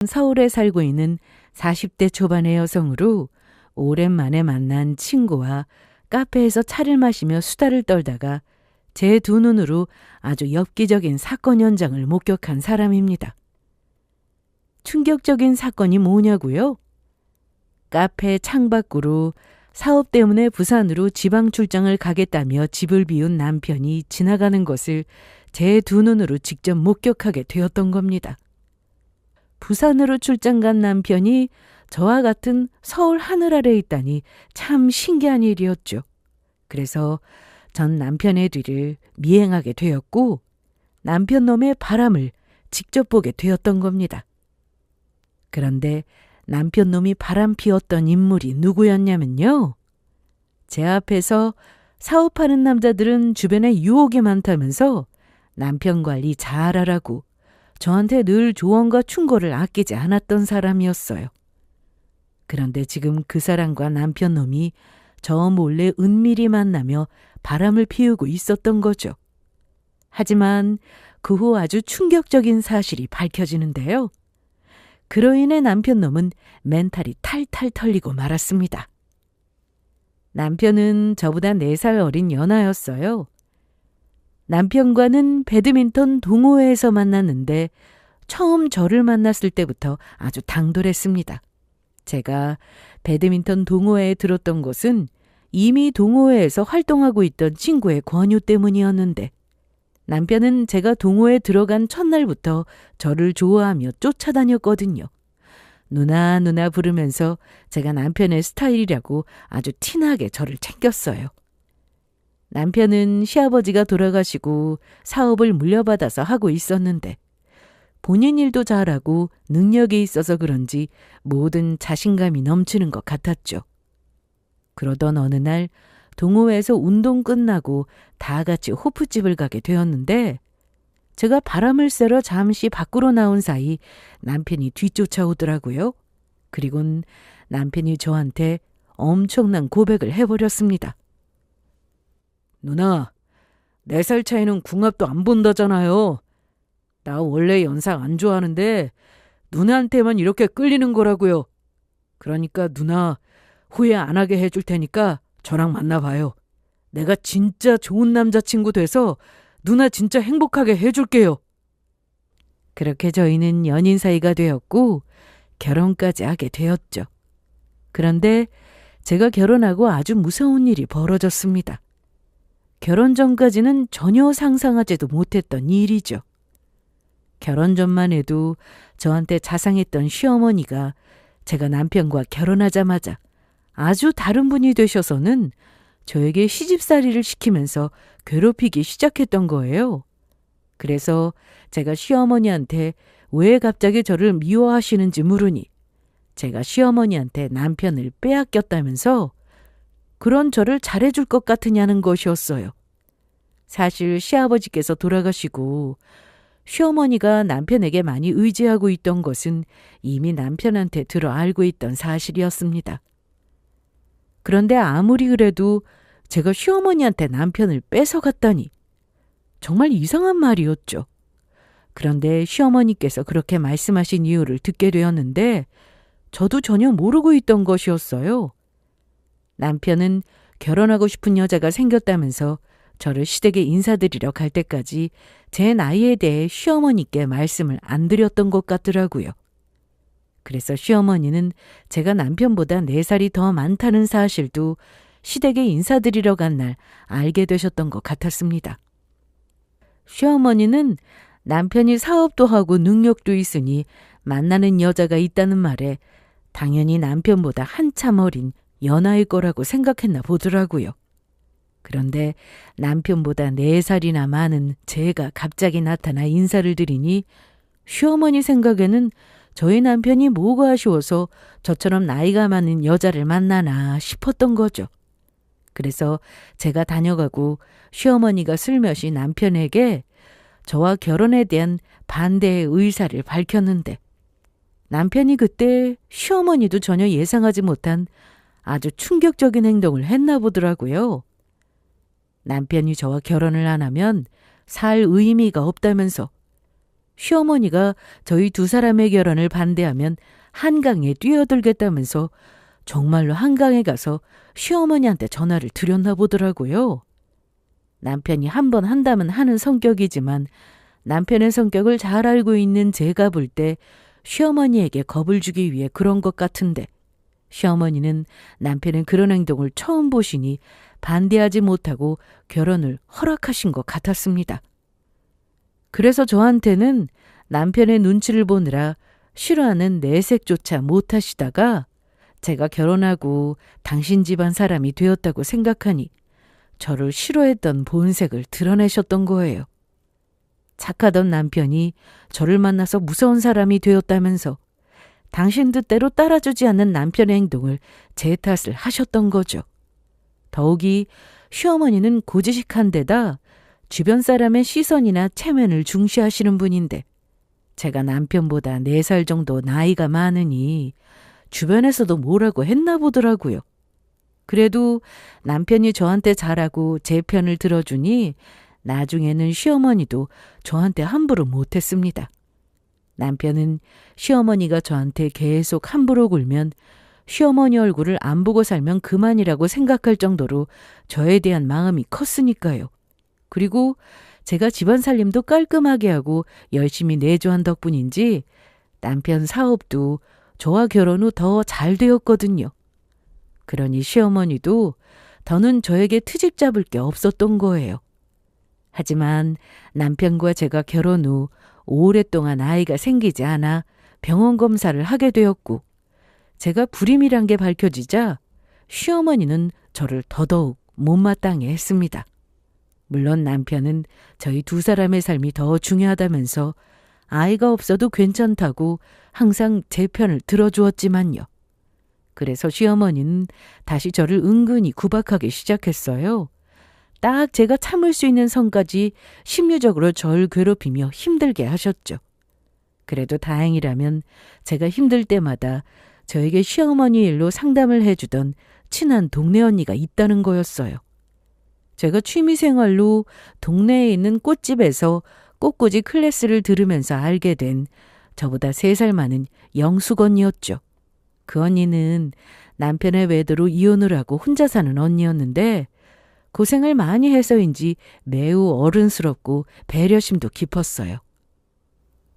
서울에 살고 있는 40대 초반의 여성으로 오랜만에 만난 친구와 카페에서 차를 마시며 수다를 떨다가 제 두 눈으로 아주 엽기적인 사건 현장을 목격한 사람입니다. 충격적인 사건이 뭐냐고요? 카페 창밖으로 사업 때문에 부산으로 지방 출장을 가겠다며 집을 비운 남편이 지나가는 것을 제 두 눈으로 직접 목격하게 되었던 겁니다. 부산으로 출장 간 남편이 저와 같은 서울 하늘 아래에 있다니 참 신기한 일이었죠. 그래서 전 남편의 뒤를 미행하게 되었고 남편 놈의 바람을 직접 보게 되었던 겁니다. 그런데 남편 놈이 바람 피웠던 인물이 누구였냐면요. 제 앞에서 사업하는 남자들은 주변에 유혹이 많다면서 남편 관리 잘하라고 저한테 늘 조언과 충고를 아끼지 않았던 사람이었어요. 그런데 지금 그 사람과 남편 놈이 저 몰래 은밀히 만나며 바람을 피우고 있었던 거죠. 하지만 그 후 아주 충격적인 사실이 밝혀지는데요. 그로 인해 남편 놈은 멘탈이 탈탈 털리고 말았습니다. 남편은 저보다 4살 어린 연하였어요. 남편과는 배드민턴 동호회에서 만났는데 처음 저를 만났을 때부터 아주 당돌했습니다. 제가 배드민턴 동호회에 들었던 것은 이미 동호회에서 활동하고 있던 친구의 권유 때문이었는데 남편은 제가 동호회에 들어간 첫날부터 저를 좋아하며 쫓아다녔거든요. 누나 누나 부르면서 제가 남편의 스타일이라고 아주 티나게 저를 챙겼어요. 남편은 시아버지가 돌아가시고 사업을 물려받아서 하고 있었는데 본인 일도 잘하고 능력이 있어서 그런지 모든 자신감이 넘치는 것 같았죠. 그러던 어느 날 동호회에서 운동 끝나고 다 같이 호프집을 가게 되었는데 제가 바람을 쐬러 잠시 밖으로 나온 사이 남편이 뒤쫓아오더라고요. 그리곤 남편이 저한테 엄청난 고백을 해버렸습니다. 누나, 4살 차이는 궁합도 안 본다잖아요. 나 원래 연상 안 좋아하는데 누나한테만 이렇게 끌리는 거라고요. 그러니까 누나 후회 안 하게 해줄 테니까 저랑 만나봐요. 내가 진짜 좋은 남자친구 돼서 누나 진짜 행복하게 해줄게요. 그렇게 저희는 연인 사이가 되었고 결혼까지 하게 되었죠. 그런데 제가 결혼하고 아주 무서운 일이 벌어졌습니다. 결혼 전까지는 전혀 상상하지도 못했던 일이죠. 결혼 전만 해도 저한테 자상했던 시어머니가 제가 남편과 결혼하자마자 아주 다른 분이 되셔서는 저에게 시집살이를 시키면서 괴롭히기 시작했던 거예요. 그래서 제가 시어머니한테 왜 갑자기 저를 미워하시는지 물으니 제가 시어머니한테 남편을 빼앗겼다면서 그런 저를 잘해줄 것 같으냐는 것이었어요. 사실 시아버지께서 돌아가시고 시어머니가 남편에게 많이 의지하고 있던 것은 이미 남편한테 들어 알고 있던 사실이었습니다. 그런데 아무리 그래도 제가 시어머니한테 남편을 뺏어갔다니 정말 이상한 말이었죠. 그런데 시어머니께서 그렇게 말씀하신 이유를 듣게 되었는데 저도 전혀 모르고 있던 것이었어요. 남편은 결혼하고 싶은 여자가 생겼다면서 저를 시댁에 인사드리러 갈 때까지 제 나이에 대해 시어머니께 말씀을 안 드렸던 것 같더라고요. 그래서 시어머니는 제가 남편보다 4살이 더 많다는 사실도 시댁에 인사드리러 간 날 알게 되셨던 것 같았습니다. 시어머니는 남편이 사업도 하고 능력도 있으니 만나는 여자가 있다는 말에 당연히 남편보다 한참 어린 연하일 거라고 생각했나 보더라고요. 그런데 남편보다 4살이나 많은 제가 갑자기 나타나 인사를 드리니 시어머니 생각에는 저희 남편이 뭐가 아쉬워서 저처럼 나이가 많은 여자를 만나나 싶었던 거죠. 그래서 제가 다녀가고 시어머니가 슬며시 남편에게 저와 결혼에 대한 반대의 의사를 밝혔는데 남편이 그때 시어머니도 전혀 예상하지 못한 아주 충격적인 행동을 했나 보더라고요. 남편이 저와 결혼을 안 하면 살 의미가 없다면서 시어머니가 저희 두 사람의 결혼을 반대하면 한강에 뛰어들겠다면서 정말로 한강에 가서 시어머니한테 전화를 드렸나 보더라고요. 남편이 한 번 한다면 하는 성격이지만 남편의 성격을 잘 알고 있는 제가 볼 때 시어머니에게 겁을 주기 위해 그런 것 같은데 시어머니는 남편의 그런 행동을 처음 보시니 반대하지 못하고 결혼을 허락하신 것 같았습니다. 그래서 저한테는 남편의 눈치를 보느라 싫어하는 내색조차 못하시다가 제가 결혼하고 당신 집안 사람이 되었다고 생각하니 저를 싫어했던 본색을 드러내셨던 거예요. 착하던 남편이 저를 만나서 무서운 사람이 되었다면서 당신 뜻대로 따라주지 않는 남편의 행동을 제 탓을 하셨던 거죠. 더욱이 시어머니는 고지식한 데다 주변 사람의 시선이나 체면을 중시하시는 분인데 제가 남편보다 4살 정도 나이가 많으니 주변에서도 뭐라고 했나 보더라고요. 그래도 남편이 저한테 잘하고 제 편을 들어주니 나중에는 시어머니도 저한테 함부로 못했습니다. 남편은 시어머니가 저한테 계속 함부로 굴면 시어머니 얼굴을 안 보고 살면 그만이라고 생각할 정도로 저에 대한 마음이 컸으니까요. 그리고 제가 집안 살림도 깔끔하게 하고 열심히 내조한 덕분인지 남편 사업도 저와 결혼 후 더 잘 되었거든요. 그러니 시어머니도 더는 저에게 트집 잡을 게 없었던 거예요. 하지만 남편과 제가 결혼 후 오랫동안 아이가 생기지 않아 병원 검사를 하게 되었고 제가 불임이란 게 밝혀지자 시어머니는 저를 더더욱 못마땅해 했습니다. 물론 남편은 저희 두 사람의 삶이 더 중요하다면서 아이가 없어도 괜찮다고 항상 제 편을 들어주었지만요. 그래서 시어머니는 다시 저를 은근히 구박하기 시작했어요. 딱 제가 참을 수 있는 선까지 심리적으로 절 괴롭히며 힘들게 하셨죠. 그래도 다행이라면 제가 힘들 때마다 저에게 시어머니 일로 상담을 해주던 친한 동네 언니가 있다는 거였어요. 제가 취미생활로 동네에 있는 꽃집에서 꽃꽂이 클래스를 들으면서 알게 된 저보다 3살 많은 영숙 언니였죠. 그 언니는 남편의 외도로 이혼을 하고 혼자 사는 언니였는데 고생을 많이 해서인지 매우 어른스럽고 배려심도 깊었어요.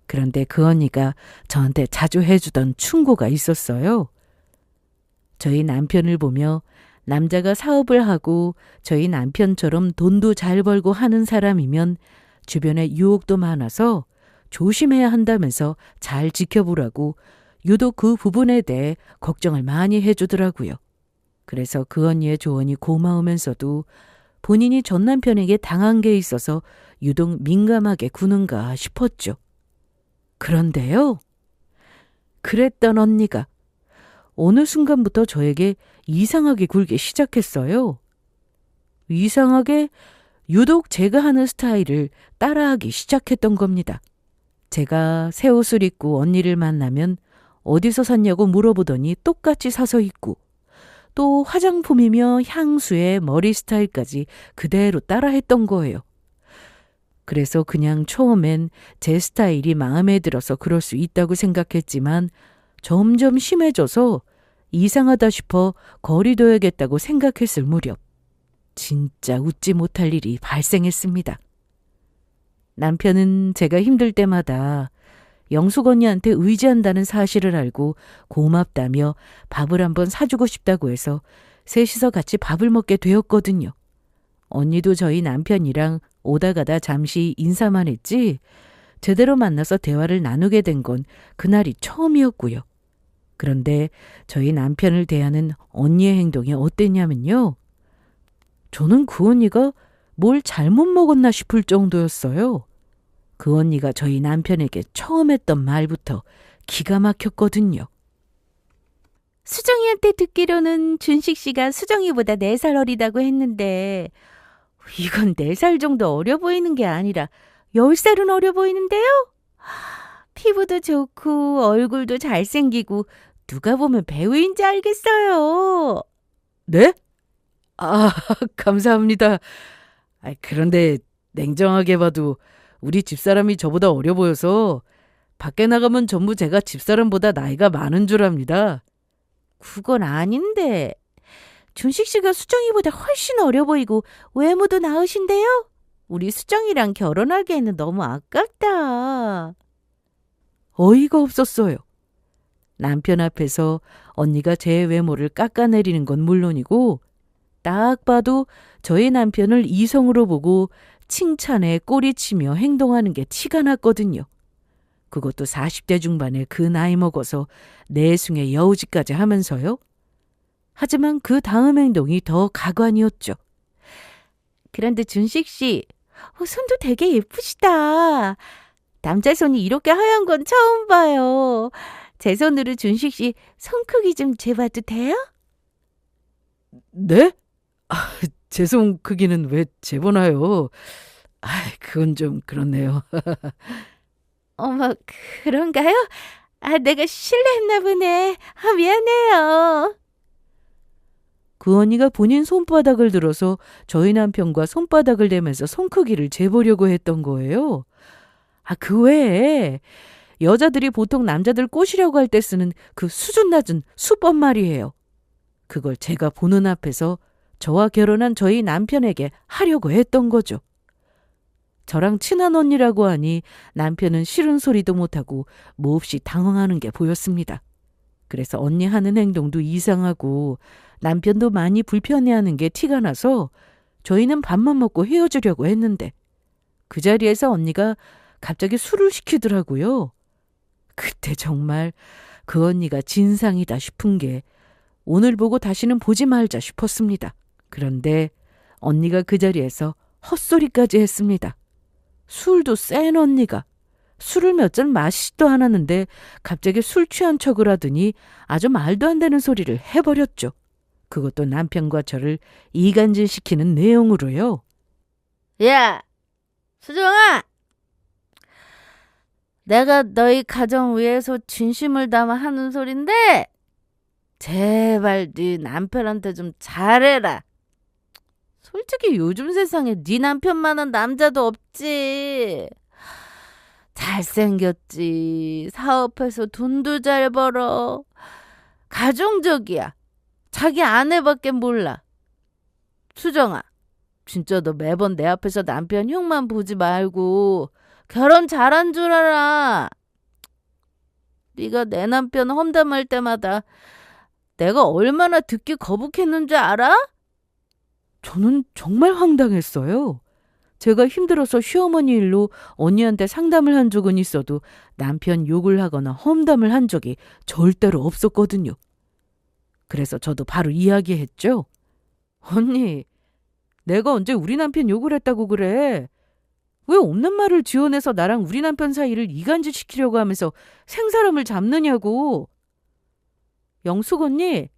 그런데 그 언니가 저한테 자주 해주던 충고가 있었어요. 저희 남편을 보며 남자가 사업을 하고 저희 남편처럼 돈도 잘 벌고 하는 사람이면 주변에 유혹도 많아서 조심해야 한다면서 잘 지켜보라고 유독 그 부분에 대해 걱정을 많이 해주더라고요. 그래서 그 언니의 조언이 고마우면서도 본인이 전 남편에게 당한 게 있어서 유독 민감하게 구는가 싶었죠. 그런데요. 그랬던 언니가 어느 순간부터 저에게 이상하게 굴기 시작했어요. 이상하게 유독 제가 하는 스타일을 따라하기 시작했던 겁니다. 제가 새 옷을 입고 언니를 만나면 어디서 샀냐고 물어보더니 똑같이 사서 입고 또 화장품이며 향수에 머리 스타일까지 그대로 따라했던 거예요. 그래서 그냥 처음엔 제 스타일이 마음에 들어서 그럴 수 있다고 생각했지만 점점 심해져서 이상하다 싶어 거리둬야겠다고 생각했을 무렵 진짜 웃지 못할 일이 발생했습니다. 남편은 제가 힘들 때마다 영숙 언니한테 의지한다는 사실을 알고 고맙다며 밥을 한번 사주고 싶다고 해서 셋이서 같이 밥을 먹게 되었거든요. 언니도 저희 남편이랑 오다 가다 잠시 인사만 했지 제대로 만나서 대화를 나누게 된 건 그날이 처음이었고요. 그런데 저희 남편을 대하는 언니의 행동이 어땠냐면요. 저는 그 언니가 뭘 잘못 먹었나 싶을 정도였어요. 그 언니가 저희 남편에게 처음 했던 말부터 기가 막혔거든요. 수정이한테 듣기로는 준식 씨가 수정이보다 4살 어리다고 했는데 이건 4살 정도 어려 보이는 게 아니라 10살은 어려 보이는데요? 피부도 좋고 얼굴도 잘생기고 누가 보면 배우인지 알겠어요. 네? 감사합니다. 그런데 냉정하게 봐도 우리 집사람이 저보다 어려 보여서 밖에 나가면 전부 제가 집사람보다 나이가 많은 줄 압니다. 그건 아닌데. 준식 씨가 수정이보다 훨씬 어려 보이고 외모도 나으신데요? 우리 수정이랑 결혼하기에는 너무 아깝다. 어이가 없었어요. 남편 앞에서 언니가 제 외모를 깎아내리는 건 물론이고 딱 봐도 저희 남편을 이성으로 보고 칭찬에 꼬리치며 행동하는 게 티가 났거든요. 그것도 40대 중반에 그 나이 먹어서 내숭의 여우짓까지 하면서요. 하지만 그 다음 행동이 더 가관이었죠. 그런데 준식 씨, 손도 되게 예쁘시다. 남자 손이 이렇게 하얀 건 처음 봐요. 제 손으로 준식 씨 손 크기 좀 재봐도 돼요? 네? 제 손 크기는 왜 재보나요? 그건 좀 그렇네요. 어머, 그런가요? 내가 실례했나 보네. 미안해요. 그 언니가 본인 손바닥을 들어서 저희 남편과 손바닥을 대면서 손 크기를 재보려고 했던 거예요. 그 외에 여자들이 보통 남자들 꼬시려고 할 때 쓰는 그 수준 낮은 수법 말이에요. 그걸 제가 보는 앞에서 저와 결혼한 저희 남편에게 하려고 했던 거죠. 저랑 친한 언니라고 하니 남편은 싫은 소리도 못하고 몹시 당황하는 게 보였습니다. 그래서 언니 하는 행동도 이상하고 남편도 많이 불편해하는 게 티가 나서 저희는 밥만 먹고 헤어지려고 했는데 그 자리에서 언니가 갑자기 술을 시키더라고요. 그때 정말 그 언니가 진상이다 싶은 게 오늘 보고 다시는 보지 말자 싶었습니다. 그런데 언니가 그 자리에서 헛소리까지 했습니다. 술도 센 언니가 술을 몇 잔 마시지도 않았는데 갑자기 술 취한 척을 하더니 아주 말도 안 되는 소리를 해버렸죠. 그것도 남편과 저를 이간질시키는 내용으로요. 야, 수정아! 내가 너희 가정 위해서 진심을 담아 하는 소린데 제발 네 남편한테 좀 잘해라. 솔직히 요즘 세상에 네 남편만한 남자도 없지. 잘생겼지. 사업해서 돈도 잘 벌어. 가정적이야. 자기 아내밖에 몰라. 수정아, 진짜 너 매번 내 앞에서 남편 흉만 보지 말고 결혼 잘한 줄 알아. 네가 내 남편 험담할 때마다 내가 얼마나 듣기 거북했는 줄 알아? 저는 정말 황당했어요. 제가 힘들어서 시어머니 일로 언니한테 상담을 한 적은 있어도 남편 욕을 하거나 험담을 한 적이 절대로 없었거든요. 그래서 저도 바로 이야기했죠. 언니, 내가 언제 우리 남편 욕을 했다고 그래? 왜 없는 말을 지어내서 나랑 우리 남편 사이를 이간질시키려고 하면서 생사람을 잡느냐고. 영숙 언니,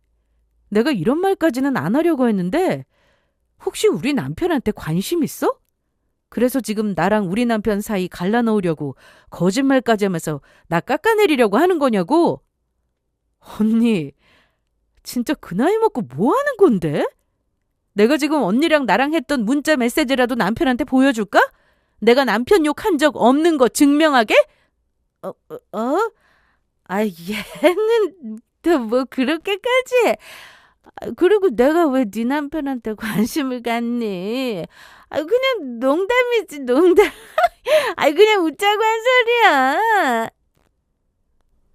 내가 이런 말까지는 안 하려고 했는데 혹시 우리 남편한테 관심 있어? 그래서 지금 나랑 우리 남편 사이 갈라놓으려고 거짓말까지 하면서 나 깎아내리려고 하는 거냐고? 언니, 진짜 그 나이 먹고 뭐 하는 건데? 내가 지금 언니랑 나랑 했던 문자 메시지라도 남편한테 보여줄까? 내가 남편 욕한 적 없는 거 증명하게? 얘는 또 뭐 그렇게까지? 그리고 내가 왜 네 남편한테 관심을 갖니? 그냥 농담이지, 농담. 그냥 웃자고 한 소리야.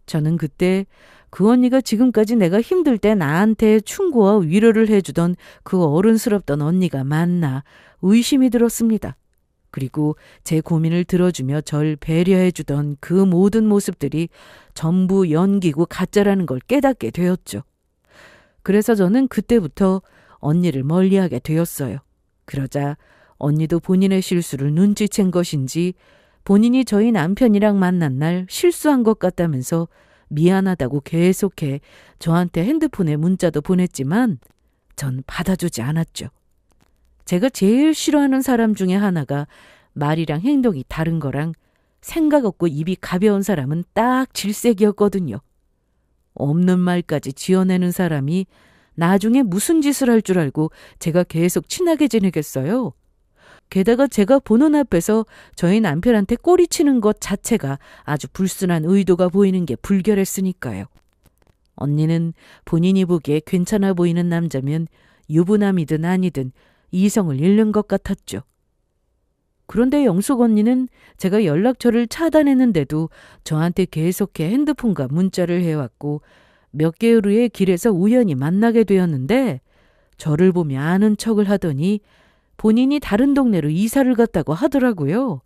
저는 그때 그 언니가 지금까지 내가 힘들 때 나한테 충고와 위로를 해주던 그 어른스럽던 언니가 맞나 의심이 들었습니다. 그리고 제 고민을 들어주며 절 배려해주던 그 모든 모습들이 전부 연기고 가짜라는 걸 깨닫게 되었죠. 그래서 저는 그때부터 언니를 멀리하게 되었어요. 그러자 언니도 본인의 실수를 눈치챈 것인지 본인이 저희 남편이랑 만난 날 실수한 것 같다면서 미안하다고 계속해 저한테 핸드폰에 문자도 보냈지만 전 받아주지 않았죠. 제가 제일 싫어하는 사람 중에 하나가 말이랑 행동이 다른 거랑 생각 없고 입이 가벼운 사람은 딱 질색이었거든요. 없는 말까지 지어내는 사람이 나중에 무슨 짓을 할 줄 알고 제가 계속 친하게 지내겠어요? 게다가 제가 보는 앞에서 저희 남편한테 꼬리치는 것 자체가 아주 불순한 의도가 보이는 게 불결했으니까요. 언니는 본인이 보기에 괜찮아 보이는 남자면 유부남이든 아니든 이성을 잃는 것 같았죠. 그런데 영숙 언니는 제가 연락처를 차단했는데도 저한테 계속해 핸드폰과 문자를 해왔고 몇 개월 후에 길에서 우연히 만나게 되었는데 저를 보며 아는 척을 하더니 본인이 다른 동네로 이사를 갔다고 하더라고요.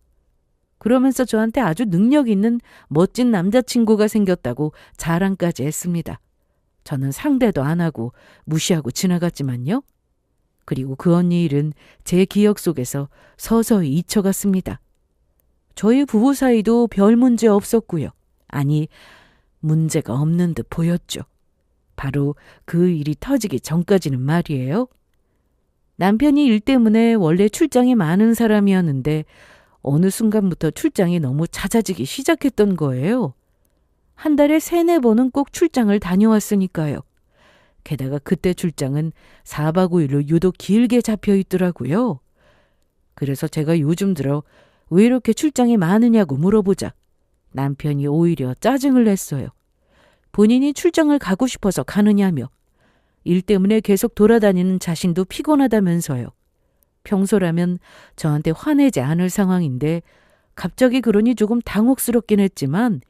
그러면서 저한테 아주 능력 있는 멋진 남자친구가 생겼다고 자랑까지 했습니다. 저는 상대도 안 하고 무시하고 지나갔지만요. 그리고 그 언니 일은 제 기억 속에서 서서히 잊혀갔습니다. 저희 부부 사이도 별 문제 없었고요. 아니, 문제가 없는 듯 보였죠. 바로 그 일이 터지기 전까지는 말이에요. 남편이 일 때문에 원래 출장이 많은 사람이었는데 어느 순간부터 출장이 너무 잦아지기 시작했던 거예요. 한 달에 3-4번은 꼭 출장을 다녀왔으니까요. 게다가 그때 출장은 4박 5일로 유독 길게 잡혀 있더라고요. 그래서 제가 요즘 들어 왜 이렇게 출장이 많으냐고 물어보자 남편이 오히려 짜증을 냈어요. 본인이 출장을 가고 싶어서 가느냐며 일 때문에 계속 돌아다니는 자신도 피곤하다면서요. 평소라면 저한테 화내지 않을 상황인데 갑자기 그러니 조금 당혹스럽긴 했지만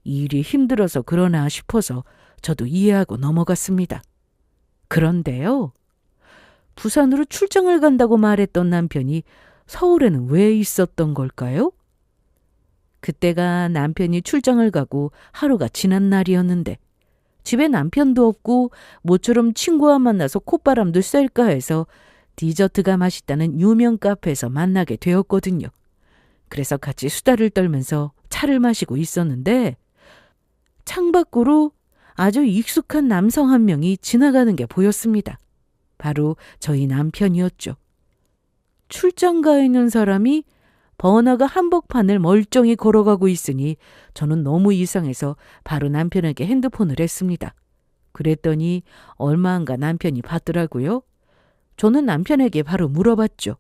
일이 힘들어서 그러나 싶어서 저도 이해하고 넘어갔습니다. 그런데요. 부산으로 출장을 간다고 말했던 남편이 서울에는 왜 있었던 걸까요? 그때가 남편이 출장을 가고 하루가 지난 날이었는데 집에 남편도 없고 모처럼 친구와 만나서 콧바람도 쐴까 해서 디저트가 맛있다는 유명 카페에서 만나게 되었거든요. 그래서 같이 수다를 떨면서 차를 마시고 있었는데 창밖으로 아주 익숙한 남성 한 명이 지나가는 게 보였습니다. 바로 저희 남편이었죠. 출장 가 있는 사람이 버너가 한복판을 멀쩡히 걸어가고 있으니 저는 너무 이상해서 바로 남편에게 핸드폰을 했습니다. 그랬더니 얼마 안 가 남편이 받더라고요. 저는 남편에게 바로 물어봤죠.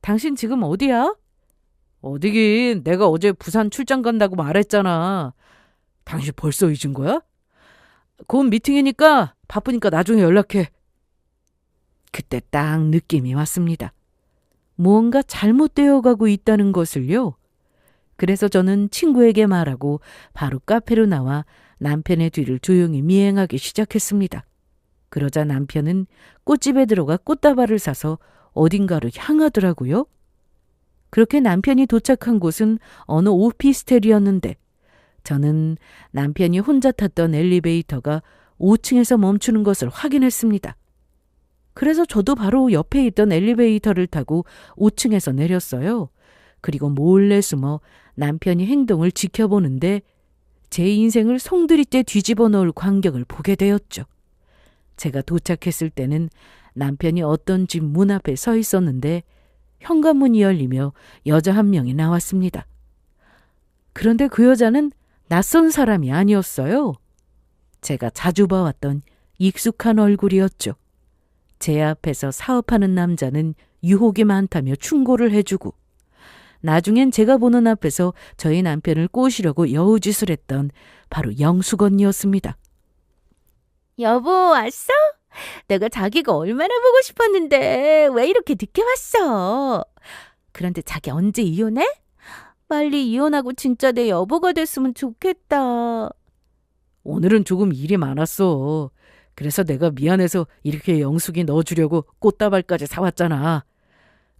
당신 지금 어디야? 어디긴 내가 어제 부산 출장 간다고 말했잖아. 당신 벌써 잊은 거야? 곧 미팅이니까 바쁘니까 나중에 연락해. 그때 딱 느낌이 왔습니다. 무언가 잘못되어 가고 있다는 것을요. 그래서 저는 친구에게 말하고 바로 카페로 나와 남편의 뒤를 조용히 미행하기 시작했습니다. 그러자 남편은 꽃집에 들어가 꽃다발을 사서 어딘가로 향하더라고요. 그렇게 남편이 도착한 곳은 어느 오피스텔이었는데 저는 남편이 혼자 탔던 엘리베이터가 5층에서 멈추는 것을 확인했습니다. 그래서 저도 바로 옆에 있던 엘리베이터를 타고 5층에서 내렸어요. 그리고 몰래 숨어 남편이 행동을 지켜보는데 제 인생을 송두리째 뒤집어 놓을 광경을 보게 되었죠. 제가 도착했을 때는 남편이 어떤 집 문 앞에 서 있었는데 현관문이 열리며 여자 한 명이 나왔습니다. 그런데 그 여자는 낯선 사람이 아니었어요. 제가 자주 봐왔던 익숙한 얼굴이었죠. 제 앞에서 사업하는 남자는 유혹이 많다며 충고를 해주고 나중엔 제가 보는 앞에서 저희 남편을 꼬시려고 여우짓을 했던 바로 영숙 언니였습니다. 여보, 왔어? 내가 자기가 얼마나 보고 싶었는데 왜 이렇게 늦게 왔어? 그런데 자기 언제 이혼해? 빨리 이혼하고 진짜 내 여보가 됐으면 좋겠다. 오늘은 조금 일이 많았어. 그래서 내가 미안해서 이렇게 영숙이 넣어주려고 꽃다발까지 사왔잖아.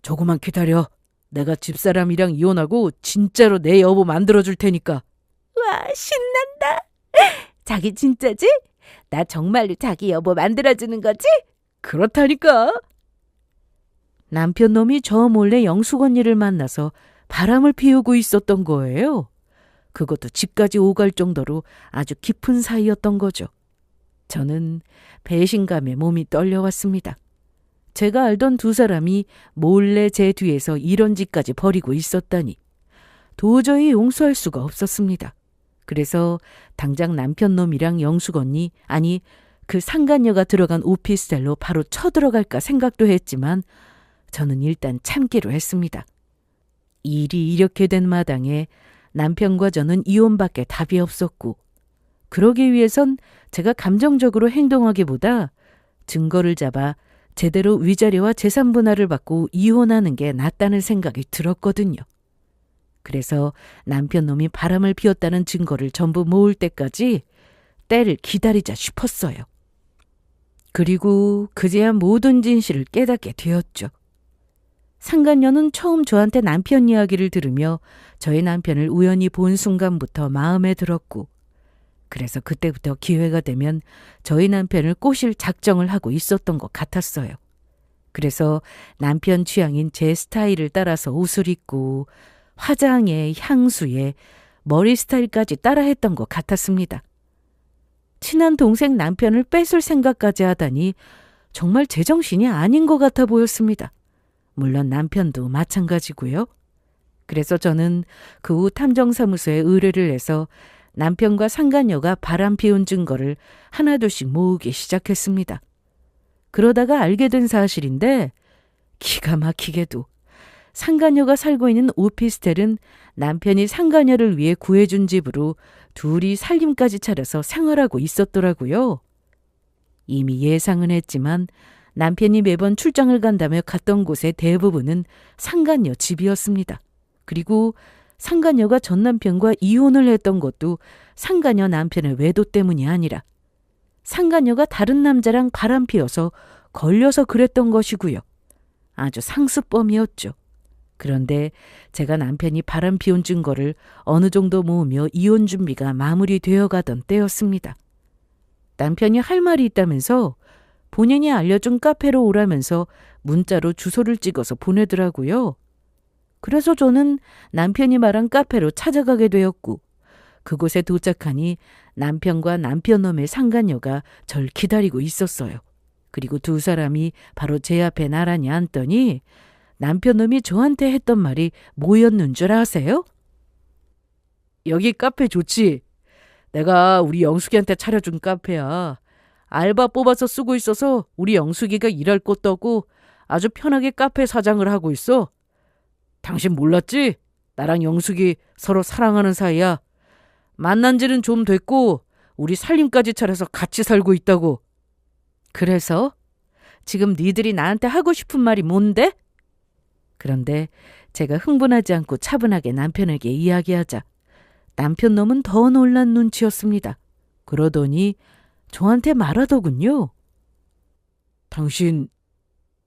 조금만 기다려. 내가 집사람이랑 이혼하고 진짜로 내 여보 만들어줄 테니까. 와, 신난다. 자기 진짜지? 나 정말로 자기 여보 만들어주는 거지? 그렇다니까. 남편 놈이 저 몰래 영숙 언니를 만나서 바람을 피우고 있었던 거예요. 그것도 집까지 오갈 정도로 아주 깊은 사이였던 거죠. 저는 배신감에 몸이 떨려왔습니다. 제가 알던 두 사람이 몰래 제 뒤에서 이런 짓까지 벌이고 있었다니 도저히 용서할 수가 없었습니다. 그래서 당장 남편 놈이랑 영숙 언니, 아니 그 상간녀가 들어간 오피스텔로 바로 쳐들어갈까 생각도 했지만 저는 일단 참기로 했습니다. 일이 이렇게 된 마당에 남편과 저는 이혼밖에 답이 없었고, 그러기 위해선 제가 감정적으로 행동하기보다 증거를 잡아 제대로 위자료와 재산 분할을 받고 이혼하는 게 낫다는 생각이 들었거든요. 그래서 남편 놈이 바람을 피웠다는 증거를 전부 모을 때까지 때를 기다리자 싶었어요. 그리고 그제야 모든 진실을 깨닫게 되었죠. 상간녀는 처음 저한테 남편 이야기를 들으며 저희 남편을 우연히 본 순간부터 마음에 들었고, 그래서 그때부터 기회가 되면 저희 남편을 꼬실 작정을 하고 있었던 것 같았어요. 그래서 남편 취향인 제 스타일을 따라서 옷을 입고 화장에 향수에 머리 스타일까지 따라했던 것 같았습니다. 친한 동생 남편을 뺏을 생각까지 하다니 정말 제정신이 아닌 것 같아 보였습니다. 물론 남편도 마찬가지고요. 그래서 저는 그 후 탐정사무소에 의뢰를 해서 남편과 상간녀가 바람 피운 증거를 하나둘씩 모으기 시작했습니다. 그러다가 알게 된 사실인데, 기가 막히게도 상간녀가 살고 있는 오피스텔은 남편이 상간녀를 위해 구해준 집으로 둘이 살림까지 차려서 생활하고 있었더라고요. 이미 예상은 했지만 남편이 매번 출장을 간다며 갔던 곳의 대부분은 상간녀 집이었습니다. 그리고 상간녀가 전 남편과 이혼을 했던 것도 상간녀 남편의 외도 때문이 아니라 상간녀가 다른 남자랑 바람피워서 걸려서 그랬던 것이고요. 아주 상습범이었죠. 그런데 제가 남편이 바람피운 증거를 어느 정도 모으며 이혼 준비가 마무리되어 가던 때였습니다. 남편이 할 말이 있다면서 본인이 알려준 카페로 오라면서 문자로 주소를 찍어서 보내더라고요. 그래서 저는 남편이 말한 카페로 찾아가게 되었고, 그곳에 도착하니 남편과 남편놈의 상간녀가 절 기다리고 있었어요. 그리고 두 사람이 바로 제 앞에 나란히 앉더니 남편놈이 저한테 했던 말이 뭐였는 줄 아세요? 여기 카페 좋지? 내가 우리 영숙이한테 차려준 카페야. 알바 뽑아서 쓰고 있어서 우리 영숙이가 일할 곳도 없고 아주 편하게 카페 사장을 하고 있어. 당신 몰랐지? 나랑 영숙이 서로 사랑하는 사이야. 만난 지는 좀 됐고 우리 살림까지 차려서 같이 살고 있다고. 그래서 지금 니들이 나한테 하고 싶은 말이 뭔데? 그런데 제가 흥분하지 않고 차분하게 남편에게 이야기하자 남편 놈은 더 놀란 눈치였습니다. 그러더니 저한테 말하더군요.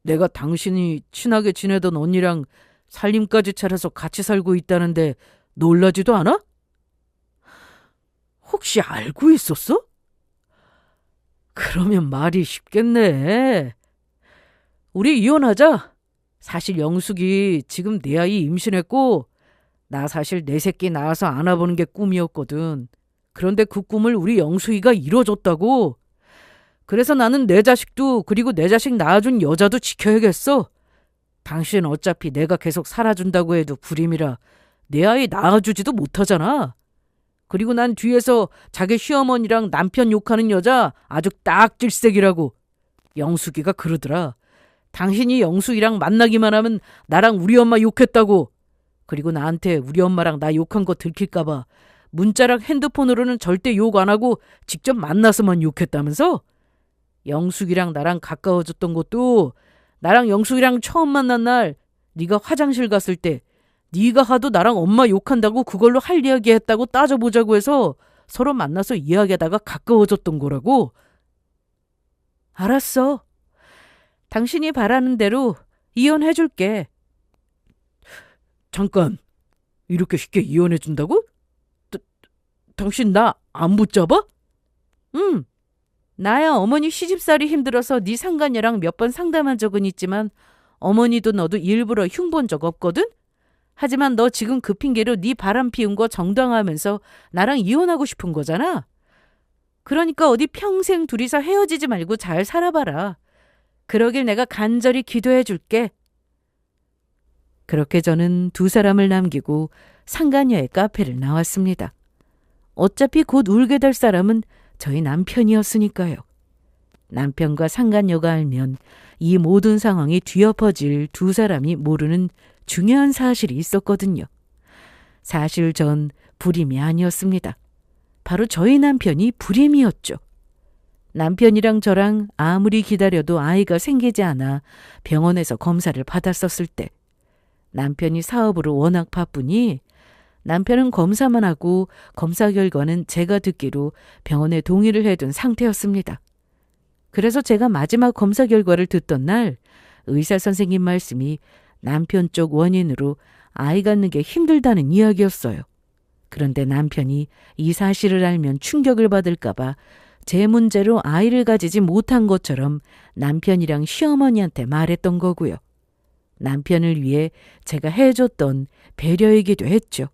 내가 당신이 친하게 지내던 언니랑 살림까지 차려서 같이 살고 있다는데 놀라지도 않아? 혹시 알고 있었어? 그러면 말이 쉽겠네. 우리 이혼하자. 사실 영숙이 지금 내 아이 임신했고 나 사실 내 새끼 낳아서 안아보는 게 꿈이었거든. 그런데 그 꿈을 우리 영숙이가 이뤄줬다고. 그래서 나는 내 자식도 그리고 내 자식 낳아준 여자도 지켜야겠어. 당신 어차피 내가 계속 살아준다고 해도 불임이라 내 아이 낳아주지도 못하잖아. 그리고 난 뒤에서 자기 시어머니랑 남편 욕하는 여자 아주 딱 질색이라고. 영숙이가 그러더라. 당신이 영숙이랑 만나기만 하면 나랑 우리 엄마 욕했다고. 그리고 나한테 우리 엄마랑 나 욕한 거 들킬까 봐 문자랑 핸드폰으로는 절대 욕 안 하고 직접 만나서만 욕했다면서? 영숙이랑 나랑 가까워졌던 것도 나랑 영숙이랑 처음 만난 날 네가 화장실 갔을 때 네가 하도 나랑 엄마 욕한다고 그걸로 할 이야기 했다고 따져보자고 해서 서로 만나서 이야기하다가 가까워졌던 거라고. 알았어. 당신이 바라는 대로 이혼해줄게. 잠깐, 이렇게 쉽게 이혼해준다고? 당신 나 안 붙잡아? 응. 나야 어머니 시집살이 힘들어서 네 상간녀랑 몇 번 상담한 적은 있지만 어머니도 너도 일부러 흉본 적 없거든? 하지만 너 지금 그 핑계로 네 바람 피운 거 정당화하면서 나랑 이혼하고 싶은 거잖아. 그러니까 어디 평생 둘이서 헤어지지 말고 잘 살아봐라. 그러길 내가 간절히 기도해 줄게. 그렇게 저는 두 사람을 남기고 상간녀의 카페를 나왔습니다. 어차피 곧 울게 될 사람은 저희 남편이었으니까요. 남편과 상간녀가 알면 이 모든 상황이 뒤엎어질 두 사람이 모르는 중요한 사실이 있었거든요. 사실 전 불임이 아니었습니다. 바로 저희 남편이 불임이었죠. 남편이랑 저랑 아무리 기다려도 아이가 생기지 않아 병원에서 검사를 받았었을 때 남편이 사업으로 워낙 바쁘니 남편은 검사만 하고 검사 결과는 제가 듣기로 병원에 동의를 해둔 상태였습니다. 그래서 제가 마지막 검사 결과를 듣던 날 의사 선생님 말씀이 남편 쪽 원인으로 아이 갖는 게 힘들다는 이야기였어요. 그런데 남편이 이 사실을 알면 충격을 받을까 봐 제 문제로 아이를 가지지 못한 것처럼 남편이랑 시어머니한테 말했던 거고요. 남편을 위해 제가 해줬던 배려이기도 했죠.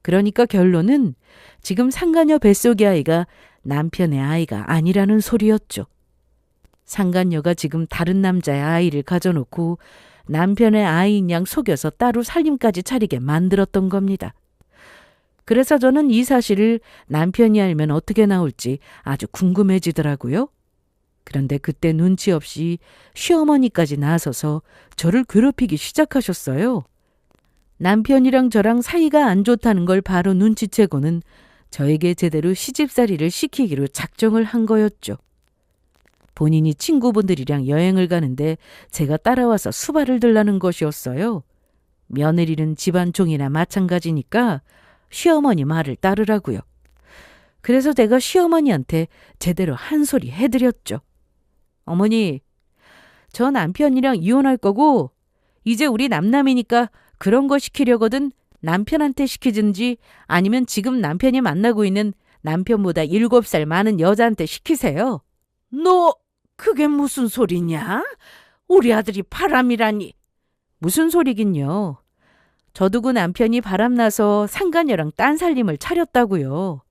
그러니까 결론은 지금 상간녀 뱃속의 아이가 남편의 아이가 아니라는 소리였죠. 상간녀가 지금 다른 남자의 아이를 가져놓고 남편의 아이인 양 속여서 따로 살림까지 차리게 만들었던 겁니다. 그래서 저는 이 사실을 남편이 알면 어떻게 나올지 아주 궁금해지더라고요. 그런데 그때 눈치 없이 시어머니까지 나서서 저를 괴롭히기 시작하셨어요. 남편이랑 저랑 사이가 안 좋다는 걸 바로 눈치채고는 저에게 제대로 시집살이를 시키기로 작정을 한 거였죠. 본인이 친구분들이랑 여행을 가는데 제가 따라와서 수발을 들라는 것이었어요. 며느리는 집안 종이나 마찬가지니까 시어머니 말을 따르라고요. 그래서 제가 시어머니한테 제대로 한 소리 해드렸죠. 어머니, 저 남편이랑 이혼할 거고 이제 우리 남남이니까 그런 거 시키려거든 남편한테 시키든지 아니면 지금 남편이 만나고 있는 남편보다 7살 많은 여자한테 시키세요. 너 그게 무슨 소리냐? 우리 아들이 바람이라니. 무슨 소리긴요. 저도 그 남편이 바람나서 상간녀랑 딴 살림을 차렸다고요.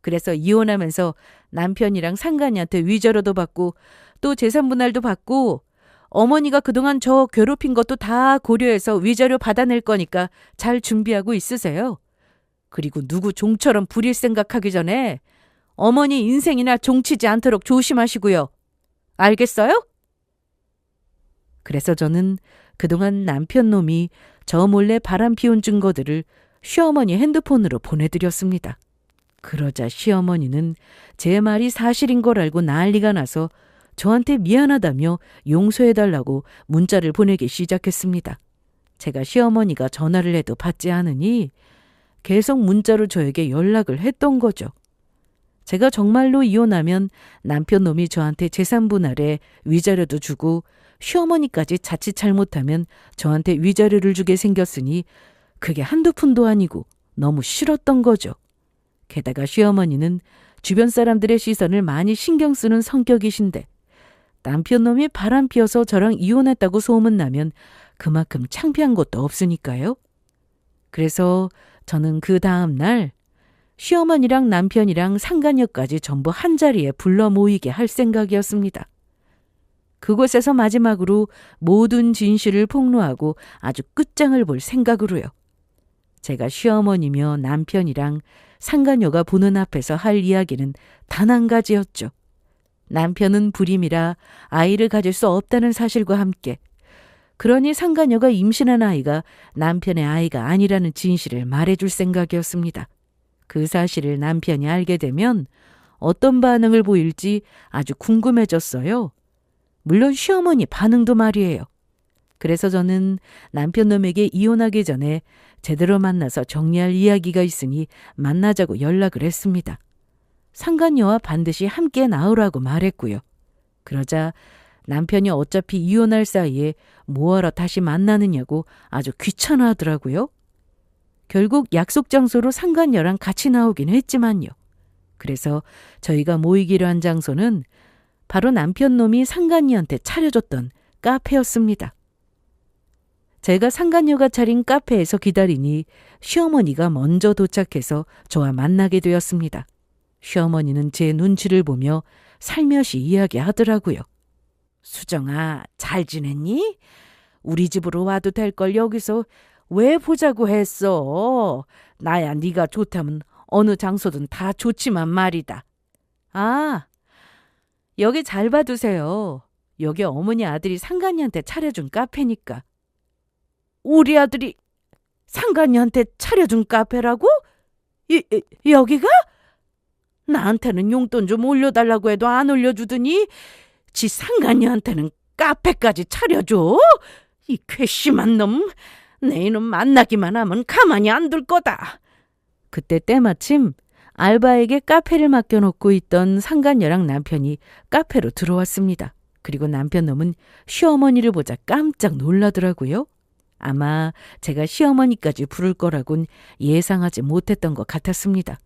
그래서 이혼하면서 남편이랑 상간녀한테 위자료도 받고 또 재산분할도 받고 어머니가 그동안 저 괴롭힌 것도 다 고려해서 위자료 받아낼 거니까 잘 준비하고 있으세요. 그리고 누구 종처럼 부릴 생각하기 전에 어머니 인생이나 종치지 않도록 조심하시고요. 알겠어요? 그래서 저는 그동안 남편 놈이 저 몰래 바람 피운 증거들을 시어머니 핸드폰으로 보내드렸습니다. 그러자 시어머니는 제 말이 사실인 걸 알고 난리가 나서 저한테 미안하다며 용서해달라고 문자를 보내기 시작했습니다. 제가 시어머니가 전화를 해도 받지 않으니 계속 문자로 저에게 연락을 했던 거죠. 제가 정말로 이혼하면 남편 놈이 저한테 재산 분할에 위자료도 주고 시어머니까지 자칫 잘못하면 저한테 위자료를 주게 생겼으니 그게 한두 푼도 아니고 너무 싫었던 거죠. 게다가 시어머니는 주변 사람들의 시선을 많이 신경 쓰는 성격이신데 남편 놈이 바람 피워서 저랑 이혼했다고 소문나면 그만큼 창피한 것도 없으니까요. 그래서 저는 그 다음 날 시어머니랑 남편이랑 상간녀까지 전부 한자리에 불러 모이게 할 생각이었습니다. 그곳에서 마지막으로 모든 진실을 폭로하고 아주 끝장을 볼 생각으로요. 제가 시어머니며 남편이랑 상간녀가 보는 앞에서 할 이야기는 단 한 가지였죠. 남편은 불임이라 아이를 가질 수 없다는 사실과 함께 그러니 상간녀가 임신한 아이가 남편의 아이가 아니라는 진실을 말해줄 생각이었습니다. 그 사실을 남편이 알게 되면 어떤 반응을 보일지 아주 궁금해졌어요. 물론 시어머니 반응도 말이에요. 그래서 저는 남편 놈에게 이혼하기 전에 제대로 만나서 정리할 이야기가 있으니 만나자고 연락을 했습니다. 상간녀와 반드시 함께 나오라고 말했고요. 그러자 남편이 어차피 이혼할 사이에 뭐하러 다시 만나느냐고 아주 귀찮아하더라고요. 결국 약속 장소로 상간녀랑 같이 나오긴 했지만요. 그래서 저희가 모이기로 한 장소는 바로 남편 놈이 상간녀한테 차려줬던 카페였습니다. 제가 상간녀가 차린 카페에서 기다리니 시어머니가 먼저 도착해서 저와 만나게 되었습니다. 시어머니는 제 눈치를 보며 살며시 이야기하더라고요. 수정아, 잘 지냈니? 우리 집으로 와도 될 걸 여기서 왜 보자고 했어? 나야 네가 좋다면 어느 장소든 다 좋지만 말이다. 아, 여기 잘 봐두세요. 여기 어머니 아들이 상간이한테 차려준 카페니까. 우리 아들이 상간이한테 차려준 카페라고? 여기가? 나한테는 용돈 좀 올려달라고 해도 안 올려주더니 지 상간이한테는 카페까지 차려줘? 이 괘씸한 놈. 내 이놈 만나기만 하면 가만히 안 둘 거다. 그때 때마침 알바에게 카페를 맡겨놓고 있던 상간녀랑 남편이 카페로 들어왔습니다. 그리고 남편 놈은 시어머니를 보자 깜짝 놀라더라고요. 아마 제가 시어머니까지 부를 거라곤 예상하지 못했던 것 같았습니다.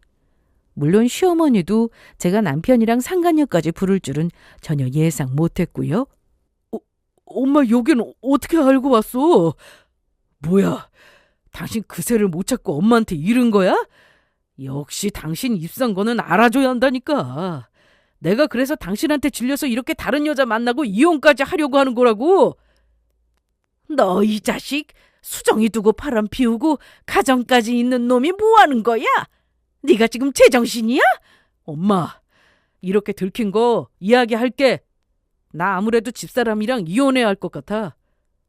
물론 시어머니도 제가 남편이랑 상간녀까지 부를 줄은 전혀 예상 못했고요. 엄마 여기는 어떻게 알고 왔어? 뭐야, 당신 그새를 못 찾고 엄마한테 잃은 거야? 역시 당신 입산 거는 알아줘야 한다니까. 내가 그래서 당신한테 질려서 이렇게 다른 여자 만나고 이혼까지 하려고 하는 거라고. 너 이 자식, 수정이 두고 바람 피우고 가정까지 있는 놈이 뭐 하는 거야? 네가 지금 제정신이야? 엄마, 이렇게 들킨 거 이야기할게. 나 아무래도 집사람이랑 이혼해야 할 것 같아.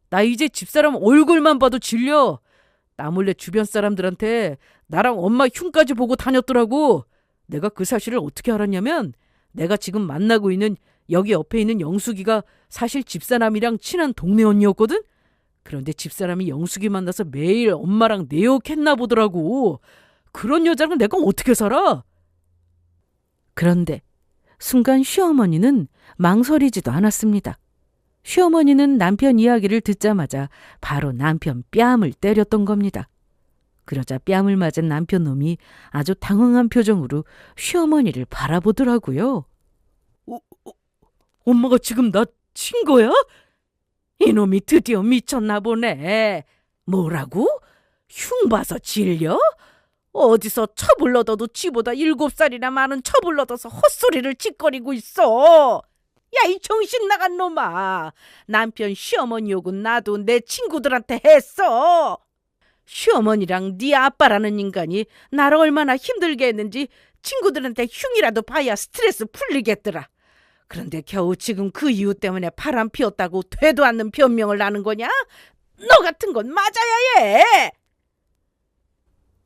나 이제 집사람 얼굴만 봐도 질려. 나 몰래 주변 사람들한테 나랑 엄마 흉까지 보고 다녔더라고. 내가 그 사실을 어떻게 알았냐면 내가 지금 만나고 있는 여기 옆에 있는 영숙이가 사실 집사람이랑 친한 동네 언니였거든? 그런데 집사람이 영숙이 만나서 매일 엄마랑 내 욕했나 보더라고. 그런 여자랑 내가 어떻게 살아? 그런데 순간 시어머니는 망설이지도 않았습니다. 시어머니는 남편 이야기를 듣자마자 바로 남편 뺨을 때렸던 겁니다. 그러자 뺨을 맞은 남편 놈이 아주 당황한 표정으로 시어머니를 바라보더라고요. 엄마가 지금 나 친 거야? 이놈이 드디어 미쳤나 보네. 뭐라고? 흉 봐서 질려? 어디서 처불 얻어도 지보다 7살이나 많은 처불 얻어서 헛소리를 짓거리고 있어. 야, 이 정신 나간 놈아. 남편 시어머니 욕은 나도 내 친구들한테 했어. 시어머니랑 네 아빠라는 인간이 나를 얼마나 힘들게 했는지 친구들한테 흉이라도 봐야 스트레스 풀리겠더라. 그런데 겨우 지금 그 이유 때문에 바람 피웠다고 되도 않는 변명을 하는 거냐? 너 같은 건 맞아야 해.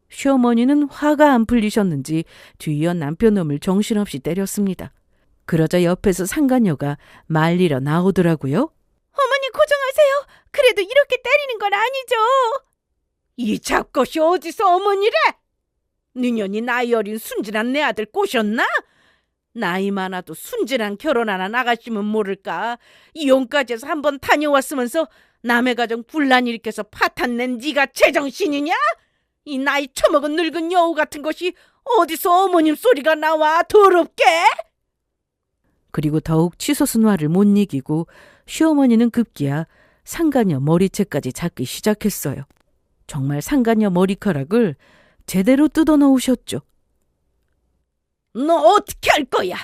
시어머니는 화가 안 풀리셨는지 뒤이어 남편 놈을 정신없이 때렸습니다. 그러자 옆에서 상간녀가 말리러 나오더라고요. 어머니 고정하세요. 그래도 이렇게 때리는 건 아니죠. 이 잡것이 어디서 어머니래? 능연히 나이 어린 순진한 내 아들 꼬셨나? 나이 많아도 순진한 결혼하는 아가씨면 모를까. 이혼까지 해서 한번 다녀왔으면서 남의 가정 분란 일으켜서 파탄낸 네가 제정신이냐? 이 나이 처먹은 늙은 여우 같은 것이 어디서 어머님 소리가 나와 더럽게? 그리고 더욱 치솟은 화를 못 이기고 시어머니는 급기야 상간녀 머리채까지 잡기 시작했어요. 정말 상간녀 머리카락을 제대로 뜯어놓으셨죠. 너 어떻게 할 거야?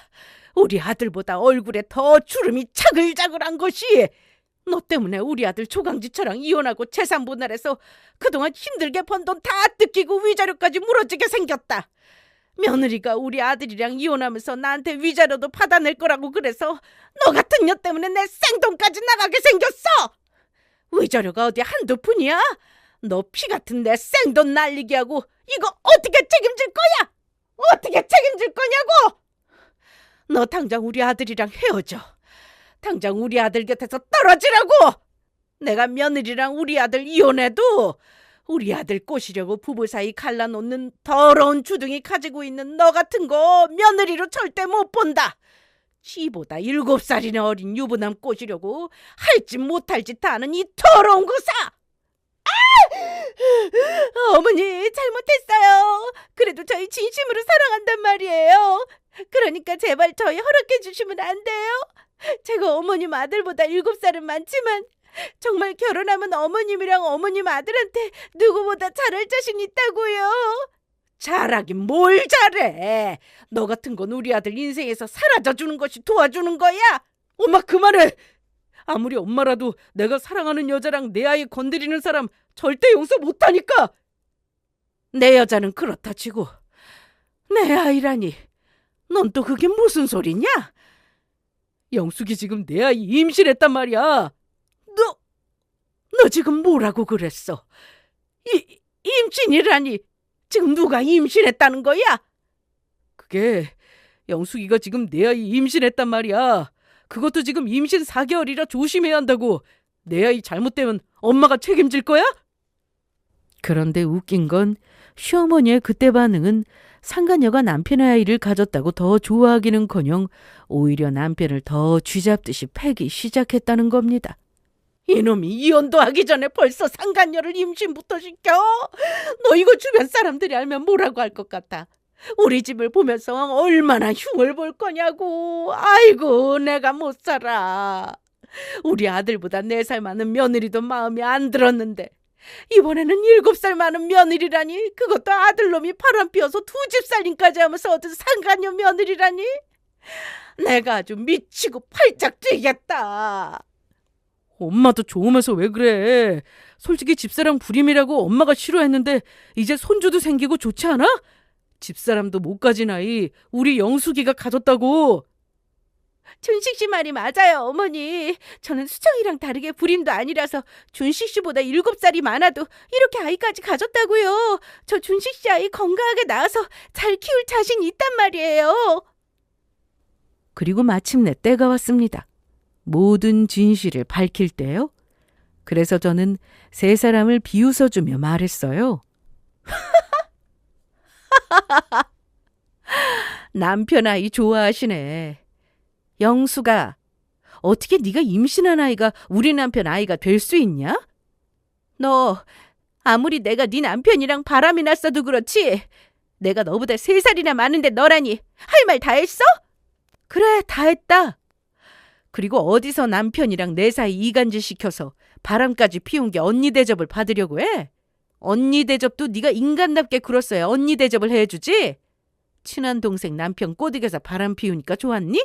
우리 아들보다 얼굴에 더 주름이 차글자글한 것이. 너 때문에 우리 아들 조강지처랑 이혼하고 재산 분할해서 그동안 힘들게 번 돈 다 뜯기고 위자료까지 물어지게 생겼다. 며느리가 우리 아들이랑 이혼하면서 나한테 위자료도 받아낼 거라고 그래서 너 같은 녀 때문에 내 생돈까지 나가게 생겼어. 위자료가 어디 한두 푼이야? 너 피 같은 내 생돈 날리게 하고 이거 어떻게 책임질 거야? 어떻게 책임질 거냐고? 너 당장 우리 아들이랑 헤어져. 당장 우리 아들 곁에서 떨어지라고. 내가 며느리랑 우리 아들 이혼해도 우리 아들 꼬시려고 부부 사이 갈라놓는 더러운 주둥이 가지고 있는 너 같은 거 며느리로 절대 못 본다. 지보다 7살이나 어린 유부남 꼬시려고 할 짓 못할 짓 다 하는 이 더러운 거사. 어머니 잘못했어요. 그래도 저희 진심으로 사랑한단 말이에요. 그러니까 제발 저희 허락해 주시면 안 돼요? 제가 어머님 아들보다 7살은 많지만 정말 결혼하면 어머님이랑 어머님 아들한테 누구보다 잘할 자신 있다고요. 잘하긴 뭘 잘해. 너 같은 건 우리 아들 인생에서 사라져주는 것이 도와주는 거야. 엄마 그만해. 아무리 엄마라도 내가 사랑하는 여자랑 내 아이 건드리는 사람 절대 용서 못하니까. 내 여자는 그렇다 치고 내 아이라니. 넌 또 그게 무슨 소리냐? 영숙이 지금 내 아이 임신했단 말이야. 너 지금 뭐라고 그랬어? 임신이라니. 지금 누가 임신했다는 거야? 그게 영숙이가 지금 내 아이 임신했단 말이야. 그것도 지금 임신 4개월이라 조심해야 한다고. 내 아이 잘못되면 엄마가 책임질 거야? 그런데 웃긴 건 시어머니의 그때 반응은 상간녀가 남편의 아이를 가졌다고 더 좋아하기는커녕 오히려 남편을 더 쥐잡듯이 패기 시작했다는 겁니다. 이놈이 이혼도 하기 전에 벌써 상간녀를 임신부터 시켜? 너 이거 주변 사람들이 알면 뭐라고 할 것 같아? 우리 집을 보면서 얼마나 흉을 볼 거냐고. 아이고, 내가 못 살아. 우리 아들보다 4살 많은 며느리도 마음에 안 들었는데 이번에는 7살 많은 며느리라니. 그것도 아들놈이 바람 피워서 2집 살림까지 하면서 얻은 상간녀 며느리라니. 내가 아주 미치고 팔짝 뛰겠다. 엄마도 좋으면서 왜 그래? 솔직히 집사람 불임이라고 엄마가 싫어했는데 이제 손주도 생기고 좋지 않아? 집사람도 못 가진 아이 우리 영숙이가 가졌다고. 준식 씨 말이 맞아요, 어머니. 저는 수정이랑 다르게 불임도 아니라서 준식 씨보다 7살이 많아도 이렇게 아이까지 가졌다고요. 저 준식 씨 아이 건강하게 낳아서 잘 키울 자신 있단 말이에요. 그리고 마침내 때가 왔습니다. 모든 진실을 밝힐 때요. 그래서 저는 세 사람을 비웃어주며 말했어요. 남편 아이 좋아하시네. 영수가, 어떻게 네가 임신한 아이가 우리 남편 아이가 될 수 있냐? 너 아무리 내가 네 남편이랑 바람이 났어도 그렇지 내가 너보다 3살이나 많은데 너라니 할 말 다 했어? 그래, 다 했다. 그리고 어디서 남편이랑 내 사이 이간질 시켜서 바람까지 피운 게 언니 대접을 받으려고 해? 언니 대접도 네가 인간답게 굴었어야 언니 대접을 해주지? 친한 동생 남편 꼬드겨서 바람 피우니까 좋았니?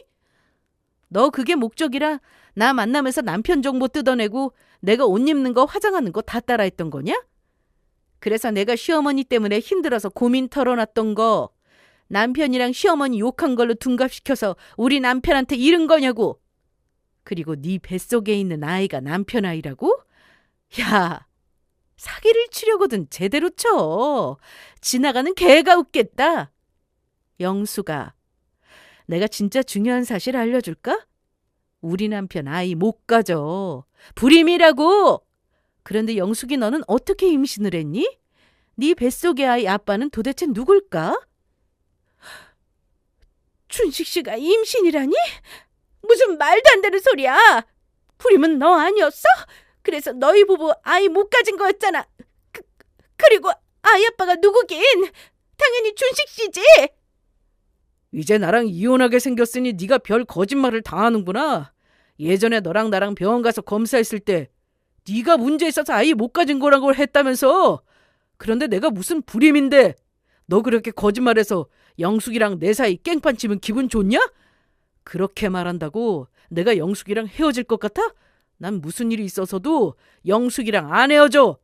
너 그게 목적이라 나 만나면서 남편 정보 뜯어내고 내가 옷 입는 거 화장하는 거 다 따라했던 거냐? 그래서 내가 시어머니 때문에 힘들어서 고민 털어놨던 거 남편이랑 시어머니 욕한 걸로 둔갑시켜서 우리 남편한테 잃은 거냐고. 그리고 네 뱃속에 있는 아이가 남편 아이라고? 야, 사기를 치려거든 제대로 쳐. 지나가는 개가 웃겠다. 영수가, 내가 진짜 중요한 사실 알려줄까? 우리 남편 아이 못 가져. 불임이라고. 그런데 영숙이 너는 어떻게 임신을 했니? 네 뱃속의 아이 아빠는 도대체 누굴까? 준식 씨가 임신이라니? 무슨 말도 안 되는 소리야. 불임은 너 아니었어? 그래서 너희 부부 아이 못 가진 거였잖아. 그리고 아이 아빠가 누구긴? 당연히 준식 씨지. 이제 나랑 이혼하게 생겼으니 네가 별 거짓말을 당하는구나. 예전에 너랑 나랑 병원 가서 검사했을 때 네가 문제 있어서 아이 못 가진 거라고 했다면서. 그런데 내가 무슨 불임인데 너 그렇게 거짓말해서 영숙이랑 내 사이 깽판 치면 기분 좋냐? 그렇게 말한다고 내가 영숙이랑 헤어질 것 같아? 난 무슨 일이 있어서도 영숙이랑 안 헤어져.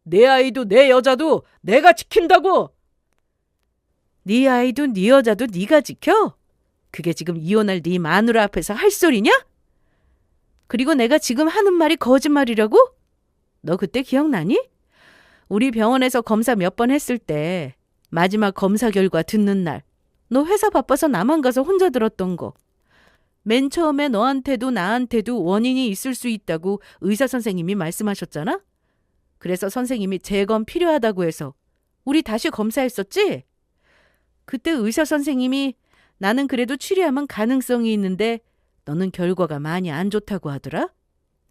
내 아이도 내 여자도 내가 지킨다고. 네 아이도 네 여자도 네가 지켜? 그게 지금 이혼할 네 마누라 앞에서 할 소리냐? 그리고 내가 지금 하는 말이 거짓말이라고? 너 그때 기억나니? 우리 병원에서 검사 몇 번 했을 때 마지막 검사 결과 듣는 날 너 회사 바빠서 나만 가서 혼자 들었던 거. 맨 처음에 너한테도 나한테도 원인이 있을 수 있다고 의사 선생님이 말씀하셨잖아? 그래서 선생님이 재검 필요하다고 해서 우리 다시 검사했었지? 그때 의사 선생님이 나는 그래도 치료하면 가능성이 있는데 너는 결과가 많이 안 좋다고 하더라?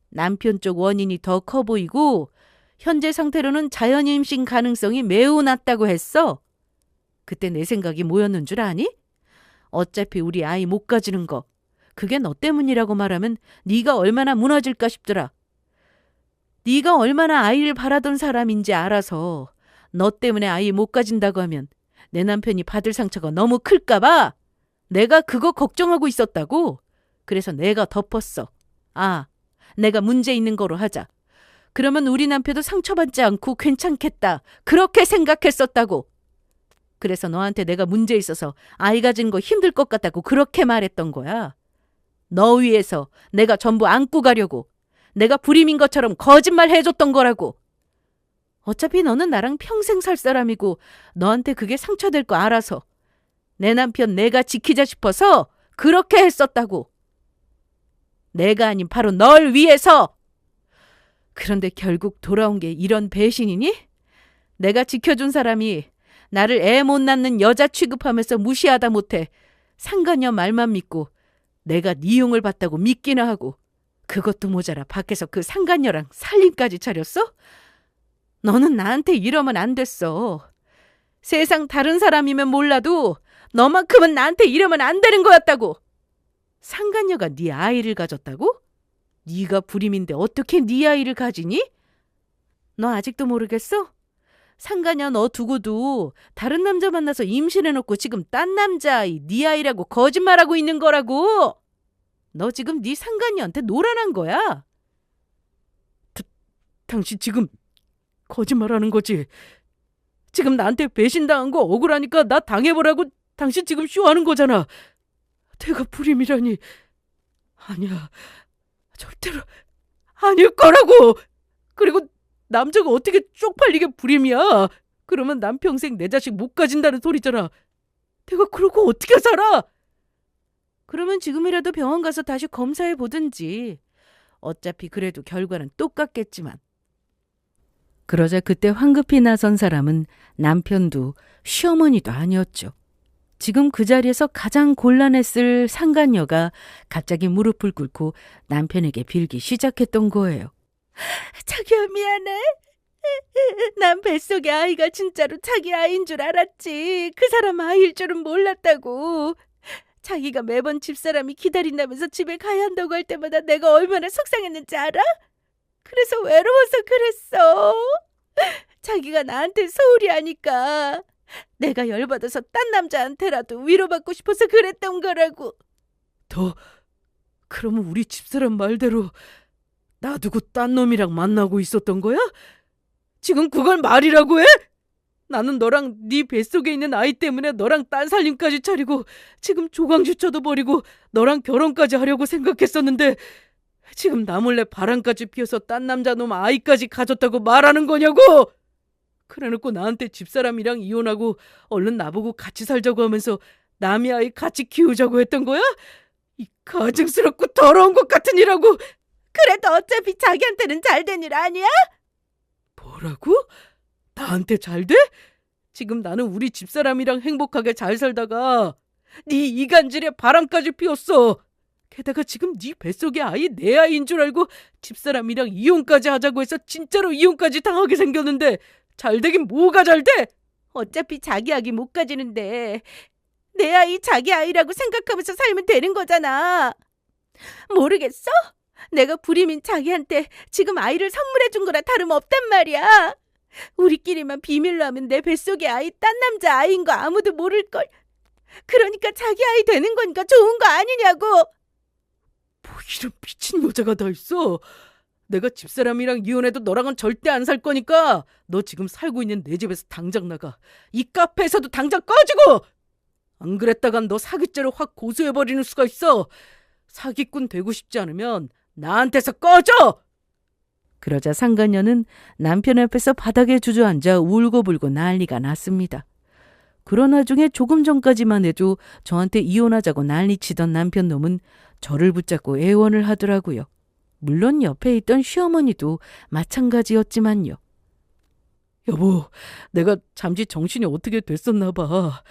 남편 쪽 원인이 더 커 보이고 현재 상태로는 자연 임신 가능성이 매우 낮다고 했어. 그때 내 생각이 뭐였는 줄 아니? 어차피 우리 아이 못 가지는 거 그게 너 때문이라고 말하면 네가 얼마나 무너질까 싶더라. 네가 얼마나 아이를 바라던 사람인지 알아서 너 때문에 아이 못 가진다고 하면 내 남편이 받을 상처가 너무 클까 봐 내가 그거 걱정하고 있었다고. 그래서 내가 덮었어. 아, 내가 문제 있는 거로 하자. 그러면 우리 남편도 상처받지 않고 괜찮겠다. 그렇게 생각했었다고. 그래서 너한테 내가 문제 있어서 아이 가진 거 힘들 것 같다고 그렇게 말했던 거야. 너 위해서 내가 전부 안고 가려고. 내가 불임인 것처럼 거짓말 해줬던 거라고. 어차피 너는 나랑 평생 살 사람이고 너한테 그게 상처될 거 알아서 내 남편 내가 지키자 싶어서 그렇게 했었다고. 내가 아닌 바로 널 위해서. 그런데 결국 돌아온 게 이런 배신이니? 내가 지켜준 사람이 나를 애 못 낳는 여자 취급하면서 무시하다 못해 상간녀 말만 믿고 내가 네 용을 봤다고 믿기나 하고, 그것도 모자라 밖에서 그 상간녀랑 살림까지 차렸어? 너는 나한테 이러면 안 됐어. 세상 다른 사람이면 몰라도 너만큼은 나한테 이러면 안 되는 거였다고. 상간녀가 네 아이를 가졌다고? 네가 불임인데 어떻게 네 아이를 가지니? 너 아직도 모르겠어? 상간녀 너 두고도 다른 남자 만나서 임신해놓고 지금 딴 남자아이 네 아이라고 거짓말하고 있는 거라고. 너 지금 네 상간녀한테 노란한 거야. 당신 지금 거짓말하는 거지? 지금 나한테 배신당한 거 억울하니까 나 당해보라고 당신 지금 쇼하는 거잖아. 내가 불임이라니. 아니야. 절대로 아닐 거라고. 그리고 남자가 어떻게 쪽팔리게 불임이야. 그러면 난 평생 내 자식 못 가진다는 소리잖아. 내가 그러고 어떻게 살아? 그러면 지금이라도 병원 가서 다시 검사해 보든지. 어차피 그래도 결과는 똑같겠지만. 그러자 그때 황급히 나선 사람은 남편도 시어머니도 아니었죠. 지금 그 자리에서 가장 곤란했을 상간녀가 갑자기 무릎을 꿇고 남편에게 빌기 시작했던 거예요. 자기야, 미안해. 난 뱃속에 아이가 진짜로 자기 아이인 줄 알았지. 그 사람 아이일 줄은 몰랐다고. 자기가 매번 집사람이 기다린다면서 집에 가야 한다고 할 때마다 내가 얼마나 속상했는지 알아? 그래서 외로워서 그랬어. 자기가 나한테 소홀히 하니까 내가 열받아서 딴 남자한테라도 위로받고 싶어서 그랬던 거라고. 그러면 우리 집사람 말대로 놔두고 딴 놈이랑 만나고 있었던 거야? 지금 그걸 말이라고 해? 나는 너랑 네 뱃속에 있는 아이 때문에 너랑 딴 살림까지 차리고 지금 조강주처도 버리고 너랑 결혼까지 하려고 생각했었는데 지금 나 몰래 바람까지 피워서 딴 남자 놈 아이까지 가졌다고 말하는 거냐고! 그래놓고 나한테 집사람이랑 이혼하고 얼른 나보고 같이 살자고 하면서 남의 아이 같이 키우자고 했던 거야? 이 가증스럽고 더러운 것 같은 일하고! 그래도 어차피 자기한테는 잘된 일 아니야? 뭐라고? 나한테 잘 돼? 지금 나는 우리 집사람이랑 행복하게 잘 살다가 네 이간질에 바람까지 피웠어. 게다가 지금 네 뱃속의 아이 내 아이인 줄 알고 집사람이랑 이혼까지 하자고 해서 진짜로 이혼까지 당하게 생겼는데 잘 되긴 뭐가 잘 돼? 어차피 자기 아기 못 가지는데 내 아이 자기 아이라고 생각하면서 살면 되는 거잖아. 모르겠어? 내가 불임인 자기한테 지금 아이를 선물해 준 거라 다름없단 말이야. 우리끼리만 비밀로 하면 내 뱃속의 아이 딴 남자 아이인 거 아무도 모를걸. 그러니까 자기 아이 되는 거니까 좋은 거 아니냐고. 뭐 이런 미친 여자가 다 있어. 내가 집사람이랑 이혼해도 너랑은 절대 안 살 거니까 너 지금 살고 있는 내 집에서 당장 나가. 이 카페에서도 당장 꺼지고. 안 그랬다간 너 사기죄로 확 고소해버리는 수가 있어. 사기꾼 되고 싶지 않으면 나한테서 꺼져! 그러자 상간녀는 남편 앞에서 바닥에 주저앉아 울고불고 난리가 났습니다. 그런 와중에 조금 전까지만 해도 저한테 이혼하자고 난리치던 남편 놈은 저를 붙잡고 애원을 하더라고요. 물론 옆에 있던 시어머니도 마찬가지였지만요. 여보, 내가 잠시 정신이 어떻게 됐었나 봐.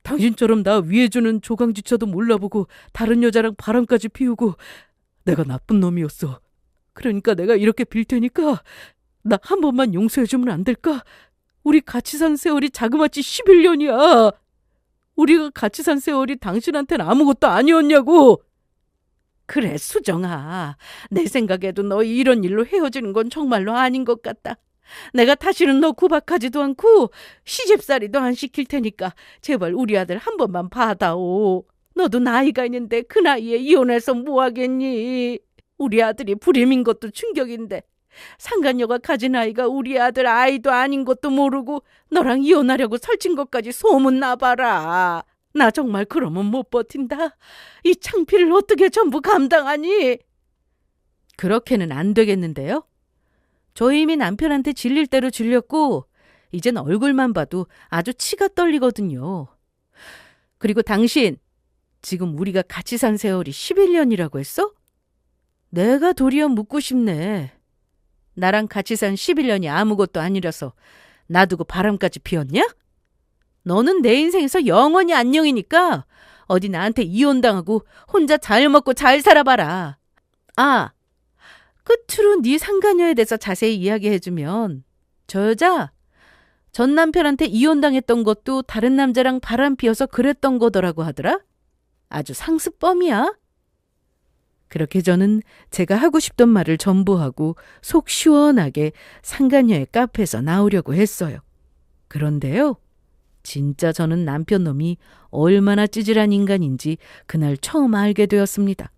당신처럼 나 위해주는 조강지처도 몰라보고 다른 여자랑 바람까지 피우고 내가 나쁜 놈이었어. 그러니까 내가 이렇게 빌 테니까 나 한 번만 용서해주면 안 될까? 우리 같이 산 세월이 자그마치 11년이야. 우리가 같이 산 세월이 당신한테는 아무것도 아니었냐고. 그래, 수정아. 내 생각에도 너 이런 일로 헤어지는 건 정말로 아닌 것 같다. 내가 다시는 너 구박하지도 않고 시집살이도 안 시킬 테니까 제발 우리 아들 한 번만 봐다오. 너도 나이가 있는데 그 나이에 이혼해서 뭐 하겠니? 우리 아들이 불임인 것도 충격인데 상간녀가 가진 아이가 우리 아들 아이도 아닌 것도 모르고 너랑 이혼하려고 설친 것까지 소문 나봐라. 나 정말 그러면 못 버틴다. 이 창피를 어떻게 전부 감당하니? 그렇게는 안 되겠는데요? 저 이미 남편한테 질릴 대로 질렸고 이젠 얼굴만 봐도 아주 치가 떨리거든요. 그리고 당신, 지금 우리가 같이 산 세월이 11년이라고 했어? 내가 도리어 묻고 싶네. 나랑 같이 산 11년이 아무것도 아니라서 놔두고 바람까지 피웠냐? 너는 내 인생에서 영원히 안녕이니까 어디 나한테 이혼당하고 혼자 잘 먹고 잘 살아봐라. 아, 끝으로 네 상간녀에 대해서 자세히 이야기해주면 저 여자 전 남편한테 이혼당했던 것도 다른 남자랑 바람 피워서 그랬던 거더라고 하더라. 아주 상습범이야. 그렇게 저는 제가 하고 싶던 말을 전부 하고 속 시원하게 상간녀의 카페에서 나오려고 했어요. 그런데요, 진짜 저는 남편 놈이 얼마나 찌질한 인간인지 그날 처음 알게 되었습니다.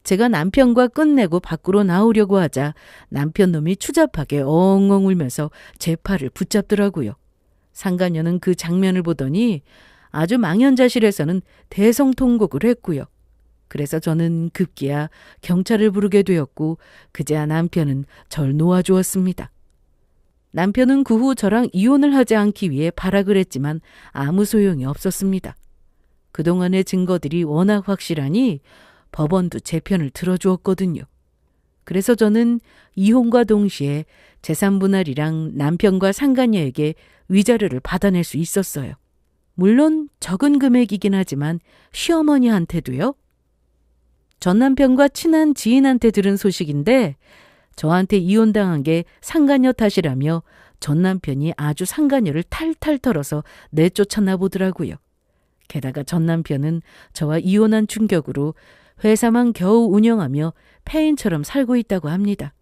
제가 남편과 끝내고 밖으로 나오려고 하자 남편 놈이 추잡하게 엉엉 울면서 제 팔을 붙잡더라고요. 상간녀는 그 장면을 보더니 아주 망연자실해서는 대성통곡을 했고요. 그래서 저는 급기야 경찰을 부르게 되었고 그제야 남편은 절 놓아주었습니다. 남편은 그 후 저랑 이혼을 하지 않기 위해 발악을 했지만 아무 소용이 없었습니다. 그동안의 증거들이 워낙 확실하니 법원도 제 편을 들어주었거든요. 그래서 저는 이혼과 동시에 재산분할이랑 남편과 상간녀에게 위자료를 받아낼 수 있었어요. 물론 적은 금액이긴 하지만 시어머니한테도요. 전 남편과 친한 지인한테 들은 소식인데 저한테 이혼당한 게 상간녀 탓이라며 전 남편이 아주 상간녀를 탈탈 털어서 내쫓았나 보더라고요. 게다가 전 남편은 저와 이혼한 충격으로 회사만 겨우 운영하며 폐인처럼 살고 있다고 합니다.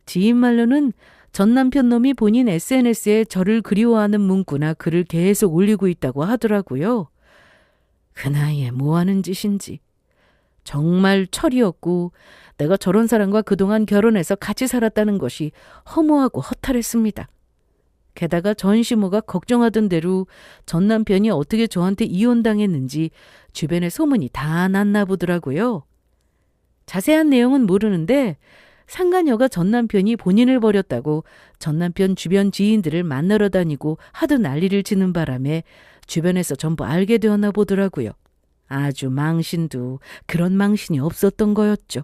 지인 말로는 전 남편 놈이 본인 SNS에 저를 그리워하는 문구나 글을 계속 올리고 있다고 하더라고요. 그 나이에 뭐 하는 짓인지. 정말 철이었고 내가 저런 사람과 그동안 결혼해서 같이 살았다는 것이 허무하고 허탈했습니다. 게다가 전 시모가 걱정하던 대로 전 남편이 어떻게 저한테 이혼당했는지 주변에 소문이 다 났나 보더라고요. 자세한 내용은 모르는데 상간녀가 전 남편이 본인을 버렸다고 전 남편 주변 지인들을 만나러 다니고 하도 난리를 치는 바람에 주변에서 전부 알게 되었나 보더라고요. 아주 망신도 그런 망신이 없었던 거였죠.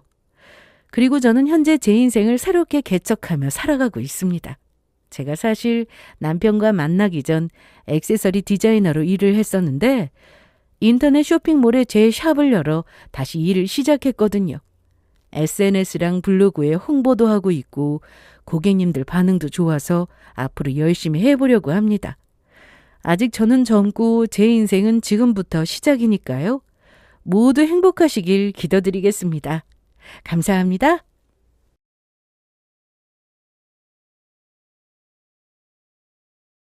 그리고 저는 현재 제 인생을 새롭게 개척하며 살아가고 있습니다. 제가 사실 남편과 만나기 전 액세서리 디자이너로 일을 했었는데 인터넷 쇼핑몰에 제 샵을 열어 다시 일을 시작했거든요. SNS랑 블로그에 홍보도 하고 있고 고객님들 반응도 좋아서 앞으로 열심히 해보려고 합니다. 아직 저는 젊고 제 인생은 지금부터 시작이니까요. 모두 행복하시길 기도드리겠습니다. 감사합니다.